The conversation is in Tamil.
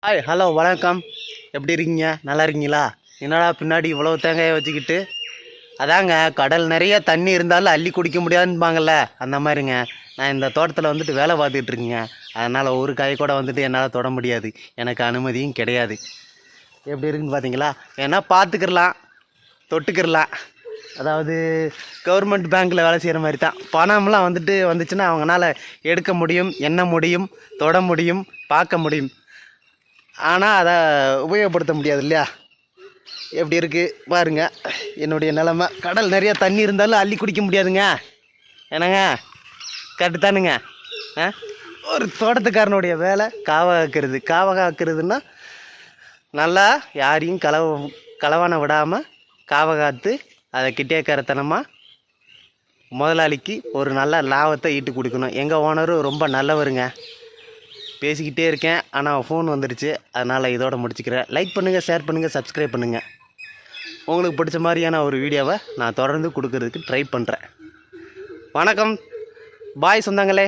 ஹாய் ஹலோ வணக்கம். எப்படி இருக்கீங்க? நல்லா இருக்கீங்களா? என்னடா பின்னாடி இவ்வளோ தேங்காயை வச்சுக்கிட்டு? அதாங்க, கடல் நிறைய தண்ணி இருந்தாலும் அள்ளி குடிக்க முடியாதுன்பாங்கள்ல, அந்த மாதிரிங்க. நான் இந்த தோட்டத்தில் வந்துட்டு வேலை பார்த்துட்டு இருக்கேங்க. அதனால் ஒரு காய் கூட வந்துட்டு என்னால் தொட முடியாது, எனக்கு அனுமதியும் கிடையாது. எப்படி இருக்குன்னு பார்த்தீங்களா? வேணா பார்த்துக்கிடலாம், தொட்டுக்கிடலாம். அதாவது கவர்மெண்ட் பேங்க்கில் வேலை செய்கிற மாதிரி தான். பணம்லாம் வந்துச்சுன்னா அவங்களால எடுக்க முடியும், எண்ண முடியும், தொட முடியும், பார்க்க முடியும். ஆனால் அதை உபயோகப்படுத்த முடியாது இல்லையா? எப்படி இருக்குது பாருங்க என்னுடைய நிலமை. கடல் நிறைய தண்ணி இருந்தாலும் அள்ளி குடிக்க முடியாதுங்க. என்னங்க, கரெக்டு தானுங்க? ஒரு தோட்டத்துக்காரனுடைய வேலை காவை காக்கிறது. காவை காக்கிறதுன்னா நல்லா யாரையும் களவான விடாமல் காவை காத்து அதை கிட்டேக்கரத்தனமாக முதலாளிக்கு ஒரு நல்ல லாபத்தை ஈட்டு கொடுக்கணும். எங்கள் ஓனரும் ரொம்ப நல்லவருங்க. பேசிக்கிட்டே இருக்கேன், ஆனால் ஃபோன் வந்துடுச்சு. அதனால் இதோட முடிச்சுக்கிறேன். லைக் பண்ணுங்கள், ஷேர் பண்ணுங்கள், சப்ஸ்கிரைப் பண்ணுங்கள். உங்களுக்கு பிடிச்ச மாதிரியான ஒரு வீடியோவை நான் தொடர்ந்து கொடுக்கறதுக்கு ட்ரை பண்ணுறேன். வணக்கம், பாய் சொந்தங்களே.